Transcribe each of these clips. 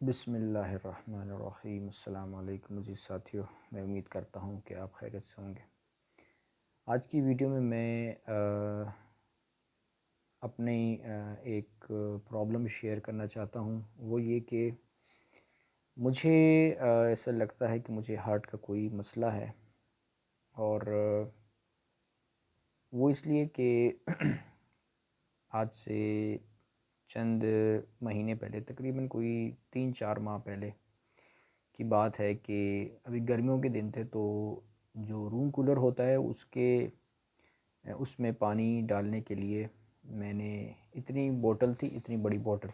बिस्मिल्लाहिर्रहमानिर्रहीम। अस्सलाम वालेकुम जी साथियों, मैं उम्मीद करता हूँ कि आप खैरियत से होंगे। आज की वीडियो में मैं अपनी एक प्रॉब्लम शेयर करना चाहता हूँ। वो ये कि मुझे ऐसा लगता है कि मुझे हार्ट का कोई मसला है, और वो इसलिए कि आज से चंद महीने पहले, तकरीबन कोई 3-4 माह पहले की बात है कि अभी गर्मियों के दिन थे, तो जो रूम कूलर होता है उसमें पानी डालने के लिए मैंने इतनी बोतल थी, इतनी बड़ी बोतल,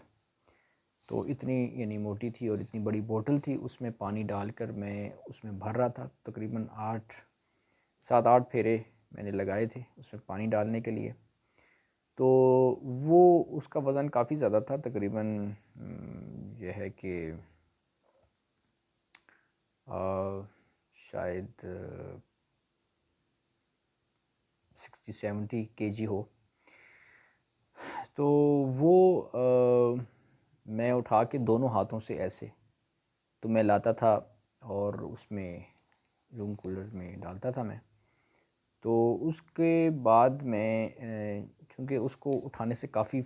तो इतनी यानी मोटी थी और इतनी बड़ी बोतल थी, उसमें पानी डालकर मैं उसमें भर रहा था। तकरीबन 7-8 फेरे मैंने लगाए थे उसमें पानी डालने के लिए। तो वो उसका वज़न काफ़ी ज़्यादा था, तकरीबन यह है कि शायद 60-70 kg हो। तो वो मैं उठा के दोनों हाथों से ऐसे तो मैं लाता था और उसमें रूम कूलर में डालता था मैं। तो उसके बाद मैं चूँकि उसको उठाने से काफ़ी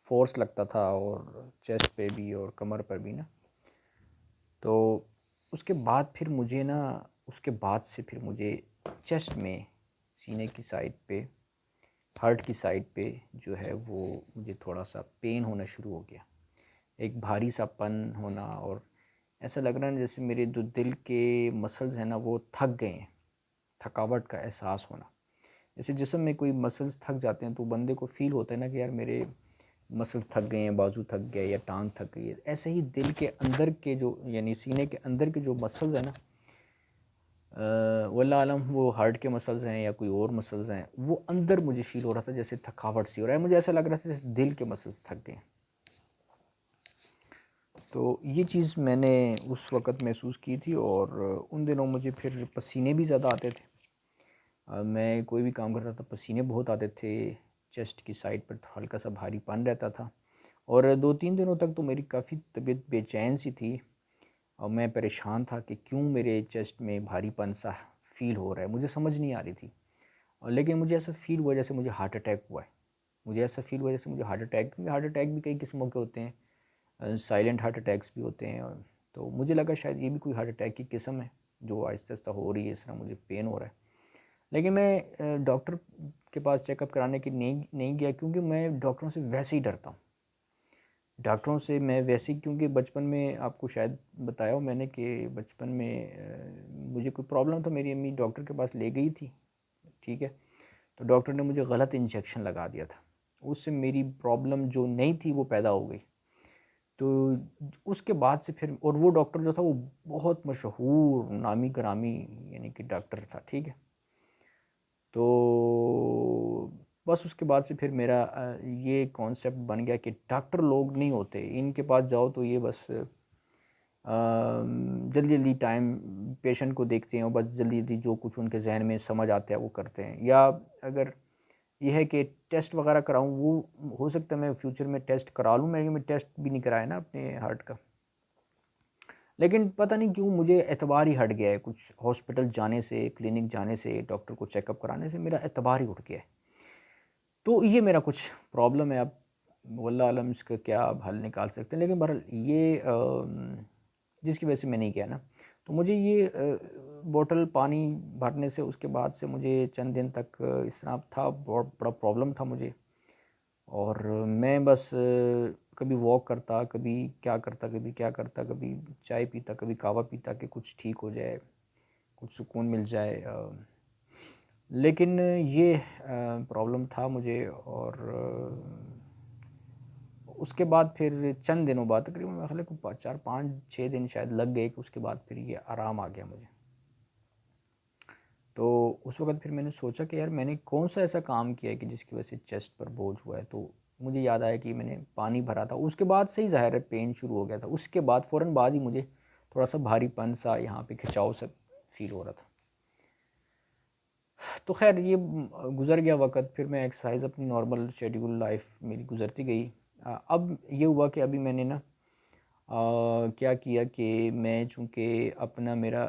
फ़ोर्स लगता था, और चेस्ट पे भी और कमर पर भी ना। तो उसके बाद फिर मुझे ना उसके बाद से फिर मुझे चेस्ट में, सीने की साइड पे, हार्ट की साइड पे जो है वो मुझे थोड़ा सा पेन होना शुरू हो गया। एक भारी सापन होना, और ऐसा लग रहा है जैसे मेरे जो दिल के मसल्स हैं ना वो थक गए हैं। थकावट का एहसास होना, जैसे जिस्म में कोई मसल्स थक जाते हैं तो बंदे को फील होता है ना कि यार मेरे मसल्स थक गए हैं, बाजू थक गए या टांग थक गई है। ऐसे ही दिल के अंदर के जो, यानी सीने के अंदर के जो मसल्स हैं ना, वल्लाह आलम वो हार्ट के मसल्स हैं या कोई और मसल्स हैं, वो अंदर मुझे फील हो रहा था जैसे थकावट सी हो रहा है। मुझे ऐसा लग रहा था जैसे दिल के मसल्स थक गए। तो ये चीज़ मैंने उस वक़्त महसूस की थी, और उन दिनों मुझे फिर पसीने भी ज़्यादा आते थे। मैं कोई भी काम करता था पसीने बहुत आते थे, चेस्ट की साइड पर हल्का सा भारीपन रहता था, और 2-3 दिनों तक तो मेरी काफ़ी तबीयत बेचैन सी थी, और मैं परेशान था कि क्यों मेरे चेस्ट में भारीपन सा फ़ील हो रहा है, मुझे समझ नहीं आ रही थी। और लेकिन मुझे ऐसा फ़ील हुआ जैसे मुझे हार्ट अटैक हुआ है। मुझे ऐसा फ़ील हुआ जैसे मुझे हार्ट अटैक, क्योंकि हार्ट अटैक भी कई किस्मों के होते हैं, साइलेंट हार्ट अटैक्स भी होते हैं। और तो मुझे लगा शायद ये भी कोई हार्ट अटैक की किस्म है जो आहिस्ता-आहिस्ता हो रही है, इस तरह मुझे पेन हो रहा है। लेकिन मैं डॉक्टर के पास चेकअप कराने के नहीं नहीं गया, क्योंकि मैं डॉक्टरों से वैसे ही डरता हूँ। डॉक्टरों से मैं वैसे ही, क्योंकि बचपन में आपको शायद बताया हो मैंने कि बचपन में मुझे कोई प्रॉब्लम था, मेरी अम्मी डॉक्टर के पास ले गई थी, ठीक है। तो डॉक्टर ने मुझे गलत इंजेक्शन लगा दिया था, उससे मेरी प्रॉब्लम जो नहीं थी वो पैदा हो गई। तो उसके बाद से फिर, और वो डॉक्टर जो था वो बहुत मशहूर नामी गिरामी यानी कि डॉक्टर था, ठीक है। तो बस उसके बाद से फिर मेरा ये कॉन्सेप्ट बन गया कि डॉक्टर लोग नहीं होते, इनके पास जाओ तो ये बस जल्दी जल्दी टाइम पेशेंट को देखते हैं, और बस जल्दी जल्दी जो कुछ उनके जहन में समझ आता है वो करते हैं। या अगर ये है कि टेस्ट वगैरह कराऊं, वो हो सकता है मैं फ्यूचर में टेस्ट करा लूँ। मैं टेस्ट भी नहीं कराया ना अपने हार्ट का, लेकिन पता नहीं क्यों मुझे एतबार ही हट गया है। कुछ हॉस्पिटल जाने से, क्लिनिक जाने से, डॉक्टर को चेकअप कराने से मेरा एतबार ही उठ गया है। तो ये मेरा कुछ प्रॉब्लम है। अब वल्लाह आलम इसका क्या अब हल निकाल सकते हैं, लेकिन बहरहाल ये जिसकी वजह से मैं नहीं गया ना, तो मुझे ये बोतल पानी भरने से उसके बाद से मुझे चंद दिन तक इस तरह था, बहुत बड़ा प्रॉब्लम था मुझे। और मैं बस कभी वॉक करता, कभी क्या करता, कभी क्या करता, कभी चाय पीता, कभी कहवा पीता कि कुछ ठीक हो जाए, कुछ सुकून मिल जाए। लेकिन ये प्रॉब्लम था मुझे, और उसके बाद फिर चंद दिनों बाद, तकरीबन मेरे ख्याल को 4-5-6 दिन शायद लग गए, कि उसके बाद फिर ये आराम आ गया मुझे। तो उस वक़्त फिर मैंने सोचा कि यार मैंने कौन-सा ऐसा काम किया है कि जिसकी वजह से चेस्ट पर बोझ हुआ है। तो मुझे याद आया कि मैंने पानी भरा था, उसके बाद से ही ज़ाहिर है पेन शुरू हो गया था। उसके बाद फ़ौरन बाद ही मुझे थोड़ा-सा भारीपन-सा, यहाँ पे खिंचाव-सा फ़ील हो रहा था। तो ख़ैर ये गुज़र गया वक़्त, फिर मैं एक्सरसाइज़ अपनी नॉर्मल शेड्यूल लाइफ़ मेरी गुज़रती गई। अब ये हुआ कि अभी मैंने ना क्या किया कि मैं चूँकि अपना मेरा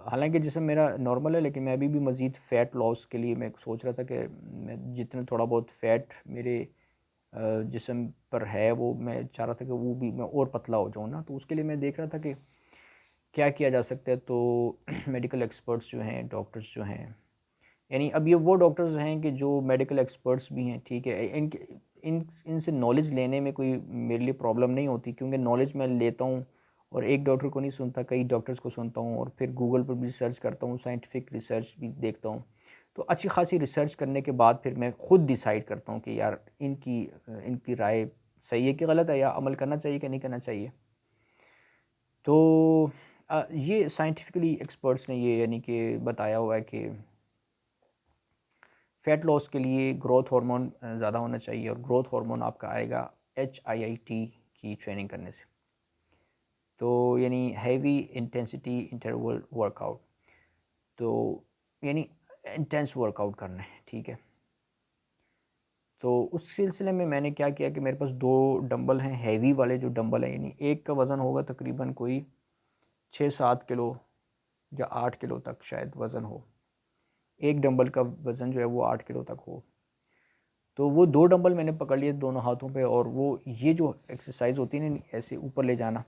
हालांकि जिस्म मेरा नॉर्मल है, लेकिन मैं अभी भी मज़ीद फ़ैट लॉस के लिए मैं सोच रहा था कि मैं जितना थोड़ा बहुत फ़ैट मेरे जिस्म पर है वो मैं चाह रहा था कि वो भी मैं और पतला हो जाऊँ ना, तो उसके लिए मैं देख रहा था कि क्या किया जा सकता है। तो मेडिकल एक्सपर्ट्स जो हैं, डॉक्टर्स जो हैं, यानी अब ये वो डॉक्टर्स हैं कि जो मेडिकल एक्सपर्ट्स भी हैं, ठीक है, इनके इनसे नॉलेज लेने में कोई मेरे लिए प्रॉब्लम नहीं होती, क्योंकि नॉलेज मैं लेता हूँ और एक डॉक्टर को नहीं सुनता, कई डॉक्टर्स को सुनता हूँ और फिर गूगल पर भी रिसर्च करता हूँ, साइंटिफिक रिसर्च भी देखता हूँ। तो अच्छी खासी रिसर्च करने के बाद फिर मैं खुद डिसाइड करता हूँ कि यार इनकी राय सही है कि गलत है, या अमल करना चाहिए कि नहीं करना चाहिए। तो ये साइंटिफिकली एक्सपर्ट्स ने ये यानी कि बताया हुआ है कि फ़ैट लॉस के लिए ग्रोथ हार्मोन ज़्यादा होना चाहिए, और ग्रोथ हार्मोन आपका आएगा HIIT की ट्रेनिंग करने से। तो यानी हैवी इंटेंसिटी इंटरवल वर्कआउट, तो यानी इंटेंस वर्कआउट करना है, ठीक है। तो उस सिलसिले में मैंने क्या किया कि मेरे पास 2 डंबल हैं, हैवी वाले जो डंबल हैं, यानी एक का वज़न होगा तकरीबन कोई 6-7 किलो या 8 किलो तक शायद वज़न हो। एक डंबल का वज़न जो है वो 8 किलो तक हो। तो वो 2 डंबल मैंने पकड़ लिए दोनों हाथों पे, और वो ये जो एक्सरसाइज होती है ना, ऐसे ऊपर ले जाना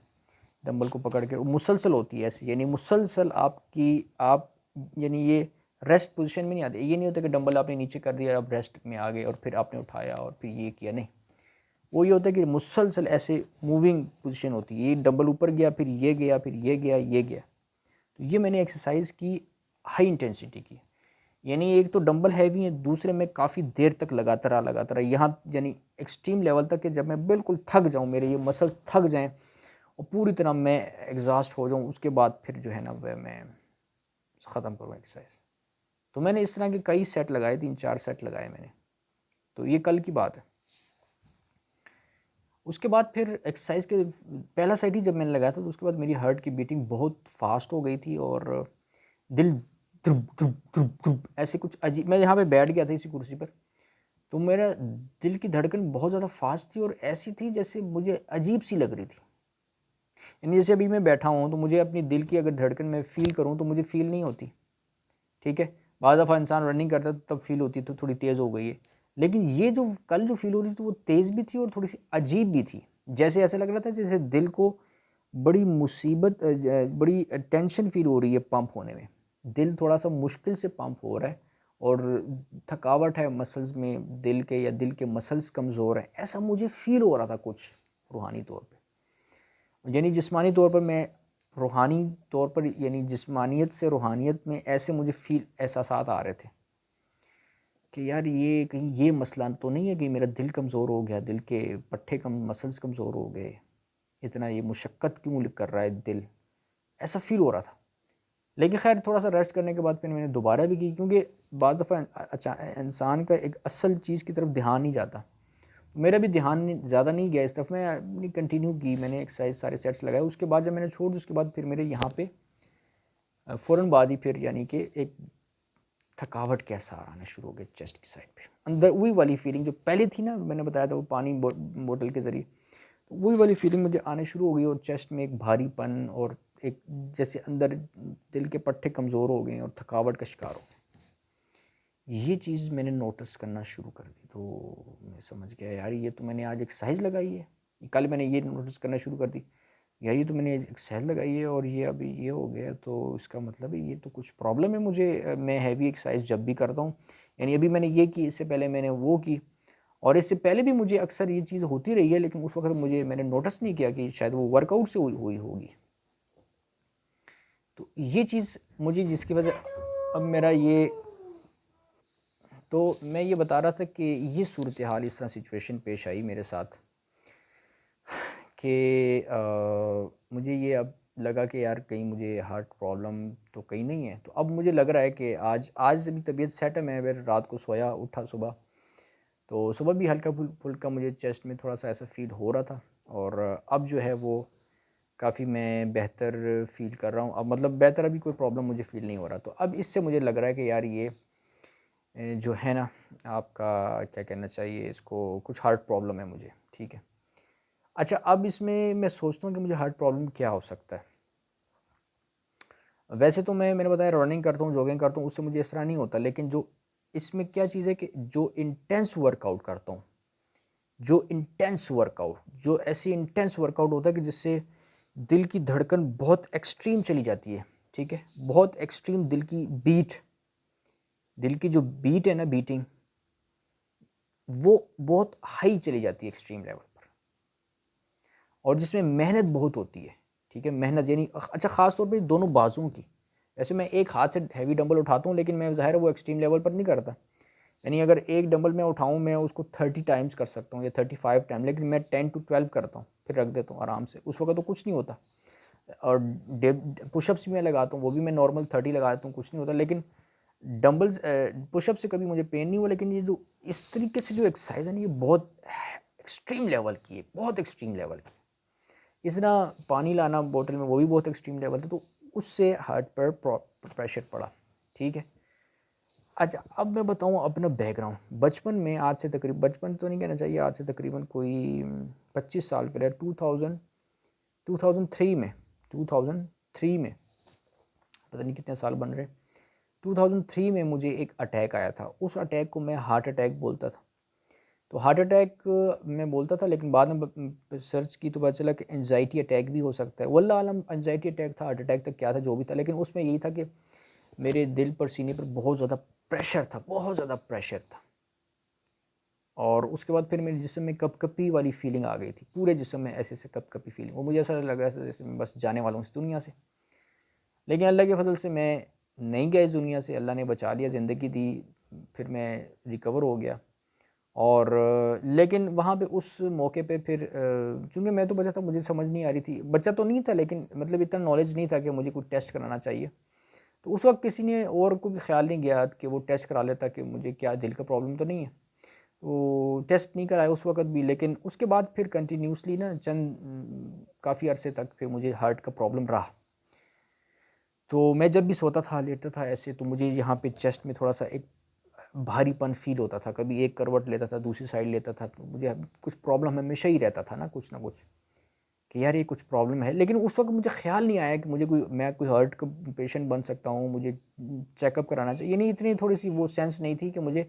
डंबल को पकड़ के, वो मुसलसल होती है ऐसे, यानी मुसलसल आप यानी ये रेस्ट पोजीशन में नहीं आते। ये नहीं होता कि डंबल आपने नीचे कर दिया, आप रेस्ट में आ गए और फिर आपने उठाया और फिर ये किया, नहीं। वो ये होता है कि मुसलसल ऐसे मूविंग पोजीशन होती है, ये डंबल ऊपर गया, फिर ये गया, फिर ये गया, ये गया। तो ये मैंने एक्सरसाइज की हाई इंटेंसिटी की, यानी एक तो डंबल हैवी है, दूसरे में काफ़ी देर तक लगातार यहाँ यानी एक्सट्रीम लेवल तक कि जब मैं बिल्कुल थक जाऊँ, मेरे ये मसल्स थक जाएं और पूरी तरह मैं एग्जॉस्ट हो जाऊँ, उसके बाद फिर जो है ना वह मैं ख़त्म करूँ एक्सरसाइज। तो मैंने इस तरह के कई सेट लगाए, 3-4 सेट लगाए मैंने। तो ये कल की बात है। उसके बाद फिर एक्सरसाइज के पहला सेट ही जब मैंने लगाया था, तो उसके बाद मेरी हार्ट की बीटिंग बहुत फास्ट हो गई थी, और दिल ध्रुप ध्रुप ध्रुप ध्रुप ऐसे कुछ अजीब, मैं यहाँ पे बैठ गया था इसी कुर्सी पर, तो मेरा दिल की धड़कन बहुत ज़्यादा फास्ट थी, और ऐसी थी जैसे मुझे अजीब सी लग रही थी। यानी जैसे अभी मैं बैठा हूँ तो मुझे अपनी दिल की अगर धड़कन मैं फ़ील करूँ तो मुझे फ़ील नहीं होती, ठीक है। बाद दफ़ा इंसान रनिंग करता है तो तब फील होती है, तो थोड़ी तेज़ हो गई है। लेकिन ये जो कल जो फील हो रही थी, तो वो तेज़ भी थी और थोड़ी सी अजीब भी थी। जैसे ऐसे लग रहा था जैसे दिल को बड़ी मुसीबत बड़ी टेंशन फील हो रही है पंप होने में। दिल थोड़ा सा मुश्किल से पंप हो रहा है, और थकावट है मसल्स में दिल के, या दिल के मसल्स कमज़ोर हैं, ऐसा मुझे फील हो रहा था कुछ रूहानी तौर पे। यानी जिस्मानी तौर पर मैं रूहानी तौर पर, यानी जिस्मानियत से रूहानियत में ऐसे मुझे फील एहसासात आ रहे थे कि यार ये कहीं ये मसला तो नहीं है कि मेरा दिल कमज़ोर हो गया, दिल के पट्टे कम मसल्स कमज़ोर हो गए, इतना ये मुशक्क़त क्यों कर रहा है दिल, ऐसा फ़ील हो रहा था। लेकिन खैर थोड़ा सा रेस्ट करने के बाद फिर मैंने दोबारा भी की, क्योंकि बाद दफ़ा इंसान का एक असल चीज़ की तरफ ध्यान नहीं जाता। मेरा भी ध्यान ज़्यादा नहीं गया इस तरफ, मैं अपनी कंटिन्यू की, मैंने एक्सरसाइज सारे सेट्स लगाए। उसके बाद जब मैंने छोड़ दी, उसके बाद फिर मेरे यहाँ पे फ़ौरन बाद ही फिर यानी कि एक थकावट के आसार आना शुरू हो गए चेस्ट की साइड पे, अंदर वही वाली फीलिंग जो पहले थी ना, मैंने बताया था वो पानी बोतल के ज़रिए, तो वही वाली फीलिंग मुझे आने शुरू हो गई, और चेस्ट में एक भारीपन, और एक जैसे अंदर दिल के पट्टे कमज़ोर हो गए और थकावट का शिकार हो गए। ये चीज़ मैंने नोटिस करना शुरू कर दी, तो मैं समझ गया यार ये तो मैंने आज एक्सरसाइज लगाई है। कल मैंने ये नोटिस करना शुरू कर दी, यार ये तो मैंने एक्सरसाइज लगाई है और ये अभी ये हो गया, तो इसका मतलब है ये तो कुछ प्रॉब्लम है मुझे। मैं हैवी एक्सरसाइज जब भी करता हूँ, यानी अभी मैंने ये की, इससे पहले मैंने वो की, और इससे पहले भी मुझे अक्सर ये चीज़ होती रही है, लेकिन उस वक्त मैंने नोटिस नहीं किया कि शायद वो वर्कआउट से हुई होगी। तो ये चीज़ मुझे जिसकी वजह अब मेरा ये, तो मैं ये बता रहा था कि ये सूरत हाल, इस तरह सिचुएशन पेश आई मेरे साथ कि मुझे ये अब लगा कि यार कहीं मुझे हार्ट प्रॉब्लम तो कहीं नहीं है। तो अब मुझे लग रहा है कि आज आज भी तबीयत सेट है, मैं फिर रात को सोया उठा सुबह, तो सुबह भी हल्का फुल्का मुझे चेस्ट में थोड़ा सा ऐसा फील हो रहा था, और अब जो है वो काफ़ी मैं बेहतर फ़ील कर रहा हूँ। अब मतलब बेहतर, अभी कोई प्रॉब्लम मुझे फ़ील नहीं हो रहा। तो अब इससे मुझे लग रहा है कि यार ये जो है ना, आपका क्या कहना चाहिए इसको, कुछ हार्ट प्रॉब्लम है मुझे, ठीक है। अच्छा, अब इसमें मैं सोचता हूँ कि मुझे हार्ट प्रॉब्लम क्या हो सकता है। वैसे तो मैंने बताया रनिंग करता हूँ, जॉगिंग करता हूँ, उससे मुझे इस तरह नहीं होता, लेकिन जो इसमें क्या चीज़ है कि जो इंटेंस वर्कआउट करता हूँ, जो ऐसी इंटेंस वर्कआउट होता है कि जिससे दिल की धड़कन बहुत एक्सट्रीम चली जाती है, ठीक है, बहुत एक्सट्रीम दिल की जो बीट है ना, बीटिंग, वो बहुत हाई चली जाती है एक्सट्रीम लेवल पर, और जिसमें मेहनत बहुत होती है, ठीक है, मेहनत यानी अच्छा ख़ास तौर पे दोनों बाजुओं की। वैसे मैं एक हाथ से हैवी डंबल उठाता हूँ, लेकिन मैं ज़ाहिर है वो एक्सट्रीम लेवल पर नहीं करता, यानी अगर एक डंबल मैं उठाऊँ मैं उसको 30 टाइम्स कर सकता हूँ या 35 टाइम, लेकिन मैं 10 to 12 करता हूँ, फिर रख देता हूँ आराम से, उस वक्त तो कुछ नहीं होता। और पुशअप्स भी मैं लगाता हूँ, वो भी मैं नॉर्मल 30 लगा देता हूँ, कुछ नहीं होता। लेकिन डंबल्स पुशअप से कभी मुझे पेन नहीं हुआ, लेकिन ये जो इस तरीके से जो एक्सरसाइज है ना, ये बहुत एक्सट्रीम लेवल की है, बहुत एक्सट्रीम लेवल की। इस तरह पानी लाना बोतल में, वो भी बहुत एक्सट्रीम लेवल था, तो उससे हार्ट पर प्रेशर पड़ा, ठीक है। अच्छा, अब मैं बताऊँ अपना बैकग्राउंड। बचपन में, आज से तकरीबन, बचपन तो नहीं कहना चाहिए, आज से तकरीबन कोई 25 साल पहले, 2003 में, 2003 में, पता नहीं कितने साल बन रहे, 2003 में मुझे एक अटैक आया था। उस अटैक को मैं हार्ट अटैक बोलता था। तो हार्ट अटैक मैं बोलता था, लेकिन बाद में सर्च की तो पता चला कि एंजाइटी अटैक भी हो सकता है। वल्लाह आलम एंजाइटी अटैक था, हार्ट अटैक तक क्या था, जो भी था, लेकिन उसमें यही था कि मेरे दिल पर, सीने पर बहुत ज़्यादा प्रेशर था, बहुत ज़्यादा प्रेशर था। और उसके बाद फिर मेरे जिस्म में कपकपी वाली फीलिंग आ गई थी, पूरे जिस्म में ऐसे ऐसे कपकपी फीलिंग, वो मुझे ऐसा लग रहा था जैसे मैं बस जाने वाला हूँ इस दुनिया से। लेकिन अल्लाह के फजल से मैं नहीं गया इस दुनिया से, अल्लाह ने बचा लिया, ज़िंदगी दी, फिर मैं रिकवर हो गया। और लेकिन वहाँ पे उस मौके पे फिर चूँकि मैं तो बच्चा था, मुझे समझ नहीं आ रही थी, बच्चा तो नहीं था, लेकिन मतलब इतना नॉलेज नहीं था कि मुझे कुछ टेस्ट कराना चाहिए। तो उस वक्त किसी ने और को भी ख्याल नहीं गया कि वो टेस्ट करा लेता कि मुझे क्या दिल का प्रॉब्लम तो नहीं है। वो टेस्ट नहीं कराया उस वक्त भी, लेकिन उसके बाद फिर कंटिन्यूसली ना चंद काफ़ी अरसे तक फिर मुझे हार्ट का प्रॉब्लम रहा। तो मैं जब भी सोता था, लेटता था ऐसे, तो मुझे यहाँ पे चेस्ट में थोड़ा सा एक भारीपन फील होता था। कभी एक करवट लेता था, दूसरी साइड लेता था, तो मुझे कुछ प्रॉब्लम हमेशा ही रहता था ना कुछ कि यार ये कुछ प्रॉब्लम है। लेकिन उस वक्त मुझे ख्याल नहीं आया कि मैं कोई हार्ट का पेशेंट बन सकता हूँ, मुझे चेकअप कराना चाहिए। यानी इतनी थोड़ी सी वो सेंस नहीं थी कि मुझे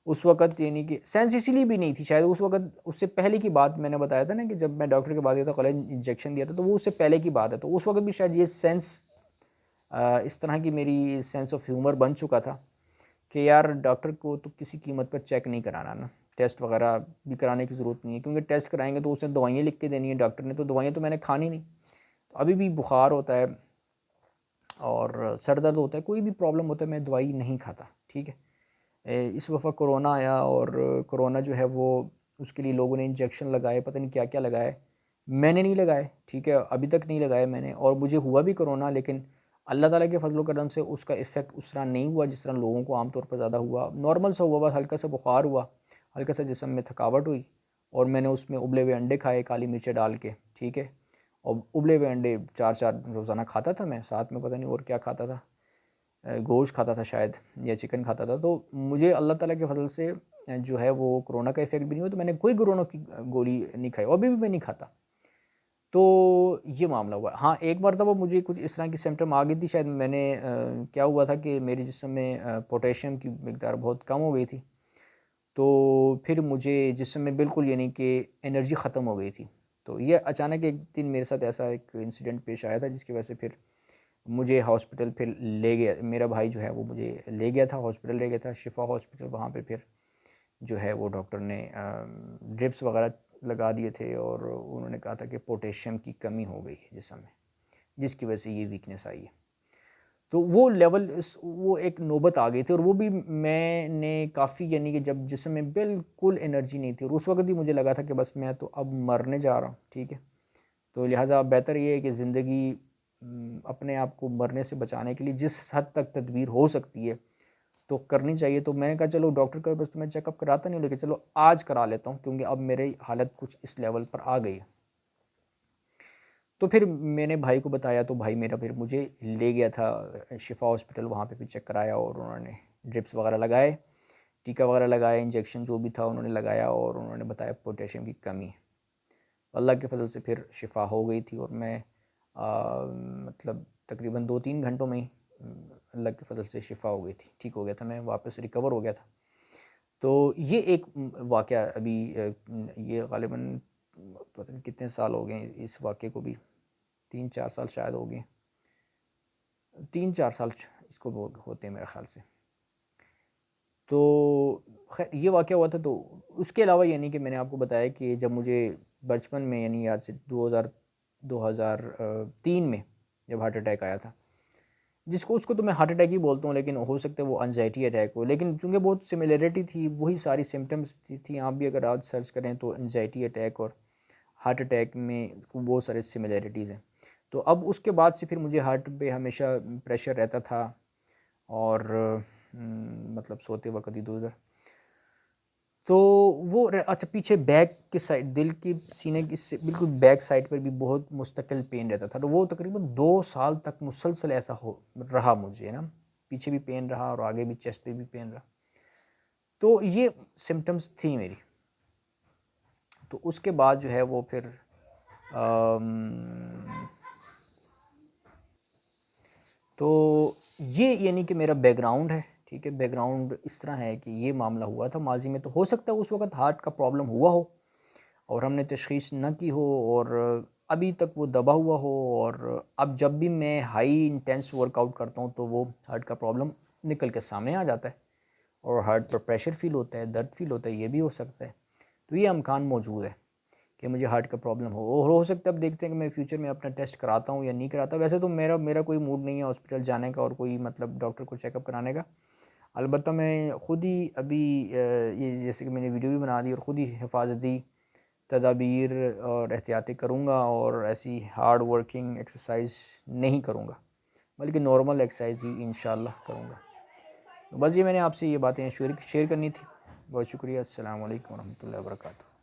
उस वक़्त, यानी कि सेंस इसीलिए भी नहीं थी शायद उस वक़्त। उससे पहले की बात मैंने बताया था ना कि जब मैं डॉक्टर के पास गया था, कॉलेज इंजेक्शन दिया था, तो वो उससे पहले की बात है। तो उस वक़्त भी शायद ये सेंस, इस तरह की मेरी सेंस ऑफ ह्यूमर बन चुका था कि यार डॉक्टर को तो किसी कीमत पर चेक नहीं कराना ना, टेस्ट वगैरह भी कराने की ज़रूरत नहीं है, क्योंकि टेस्ट कराएंगे तो उसने दवाइयाँ लिख के देनी है डॉक्टर ने, तो दवाइयाँ तो मैंने खानी नहीं। तो अभी भी बुखार होता है और सर दर्द होता है, कोई भी प्रॉब्लम होता है, मैं दवाई नहीं खाता, ठीक है। इस वफ़ा कोरोना आया, और कोरोना जो है वो, उसके लिए लोगों ने इंजेक्शन लगाए, पता नहीं क्या क्या लगाए, मैंने नहीं लगाए, ठीक है, अभी तक नहीं लगाए मैंने। और मुझे हुआ भी कोरोना, लेकिन अल्लाह ताला के फजल करम से उसका इफ़ेक्ट उस तरह नहीं हुआ जिस तरह लोगों को आमतौर पर ज़्यादा हुआ। नॉर्मल सा हुआ, बस हल्का सा बुखार हुआ, हल्का सा जिस्म में थकावट हुई, और मैंने उसमें उबले हुए अंडे खाए काली मिर्च डाल के, ठीक है। और उबले हुए अंडे 4-4 रोज़ाना खाता था मैं, साथ में पता नहीं और क्या खाता था, गोश्त खाता था शायद, या चिकन खाता था। तो मुझे अल्लाह ताला के फजल से जो है वो कोरोना का इफ़ेक्ट भी नहीं हुआ, तो मैंने कोई कोरोना की गोली नहीं खाई, और अभी भी मैं नहीं खाता। तो ये मामला हुआ। हाँ, एक मरतबा मुझे कुछ इस तरह की सिम्पटम आ गई थी, शायद मैंने क्या हुआ था कि मेरे जिस्म में पोटेशियम की मिकदार बहुत कम हो गई थी, तो फिर मुझे जिस्म में बिल्कुल, यानी कि एनर्जी ख़त्म हो गई थी। तो ये अचानक एक दिन मेरे साथ ऐसा एक इंसिडेंट पेश आया था, जिसकी वजह से फिर मुझे हॉस्पिटल फिर ले गया, मेरा भाई जो है वो मुझे ले गया था, हॉस्पिटल ले गया था, शिफा हॉस्पिटल। वहाँ पे फिर जो है वो डॉक्टर ने ड्रिप्स वगैरह लगा दिए थे, और उन्होंने कहा था कि पोटेशियम की कमी हो गई है जिस्म में, जिसकी वजह से ये वीकनेस आई है। तो वो लेवल, वो एक नौबत आ गई थी, और वो भी मैंने काफ़ी, यानी कि जब जिस्म में बिल्कुल एनर्जी नहीं थी, और उस वक्त ही मुझे लगा था कि बस मैं तो अब मरने जा रहा हूँ, ठीक है। तो लिहाजा बेहतर ये है कि ज़िंदगी, अपने आप को मरने से बचाने के लिए जिस हद तक तदबीर हो सकती है तो करनी चाहिए। तो मैंने कहा चलो डॉक्टर का बस तो मैं चेकअप कराता नहीं हूँ, लेकिन चलो आज करा लेता हूँ, क्योंकि अब मेरी हालत कुछ इस लेवल पर आ गई है। तो फिर मैंने भाई को बताया, तो भाई मेरा फिर मुझे ले गया था शिफा हॉस्पिटल, वहाँ पे भी चेक कराया, और उन्होंने ड्रिप्स वगैरह लगाए, टीका वगैरह लगाया, इंजेक्शन जो भी था उन्होंने लगाया, और उन्होंने बताया पोटेशियम की कमी है। अल्लाह के फजल से फिर शिफा हो गई थी और मैं मतलब तकरीबन 2-3 घंटों में ही अल्लाह के फजल से शिफा हो गई थी, ठीक हो गया था, मैं वापस रिकवर हो गया था। तो ये एक वाक़या अभी ये ग़ालिबन पता नहीं कितने साल हो गए इस वाक़े को भी, 3-4 साल शायद हो गए, 3-4 साल इसको होते हैं मेरे ख़्याल से। तो ख़ैर ये वाक़या हुआ था। तो उसके अलावा यानी कि मैंने आपको बताया कि जब मुझे बचपन में यानी आज से 2003 में जब हार्ट अटैक आया था, जिसको उसको तो मैं हार्ट अटैक ही बोलता हूँ, लेकिन हो सकता है वो एंजाइटी अटैक हो, लेकिन चूँकि बहुत सिमिलरिटी थी, वही सारी सिम्पटम्स थी। आप भी अगर आज सर्च करें तो एंजाइटी अटैक और हार्ट अटैक में बहुत सारे सिमिलरिटीज़ हैं। तो अब उसके बाद से फिर मुझे हार्ट पे हमेशा प्रेशर रहता था और मतलब सोते वक़्त इधर-उधर। तो वो अच्छा, पीछे बैक की साइड, दिल की सीने की से बिल्कुल बैक साइड पर भी बहुत मुस्तकिल पेन रहता था। तो वो तकरीबन 2 साल तक मुसलसल ऐसा हो रहा मुझे ना, पीछे भी पेन रहा और आगे भी चेस्ट पे भी पेन रहा। तो ये सिम्पटम्स थी मेरी। तो उसके बाद जो है वो फिर अम, तो ये यानी कि मेरा बैकग्राउंड है, ठीक है। बैकग्राउंड इस तरह है कि ये मामला हुआ था माज़ी में। तो हो सकता है उस वक़्त हार्ट का प्रॉब्लम हुआ हो और हमने तशख़ीस न की हो और अभी तक वो दबा हुआ हो, और अब जब भी मैं हाई इंटेंस वर्कआउट करता हूँ तो वो हार्ट का प्रॉब्लम निकल के सामने आ जाता है और हार्ट पर प्रेशर फ़ील होता है, दर्द फ़ील होता है, ये भी हो सकता है। तो ये अमकान मौजूद है कि मुझे हार्ट का प्रॉब्लम हो, और हो सकता है अब देखते हैं कि मैं फ्यूचर में अपना टेस्ट कराता हूँ या नहीं कराता। वैसे तो मेरा मेरा कोई मूड नहीं है हॉस्पिटल जाने का और कोई मतलब डॉक्टर को चेकअप कराने का। अलबत्ता मैं ख़ुद ही अभी ये जैसे कि मैंने वीडियो भी बना दी और ख़ुद ही हिफाजती तदाबीर और एहतियातें करूँगा और ऐसी हार्ड वर्किंग एक्सरसाइज नहीं करूँगा, बल्कि नॉर्मल एक्सरसाइज ही इंशाअल्लाह करूँगा। तो बस ये मैंने आपसे ये बातें शेयर करनी थी। बहुत शुक्रिया। अस्सलाम वालेकुम वरहमतुल्लाहि वबरकातुहू।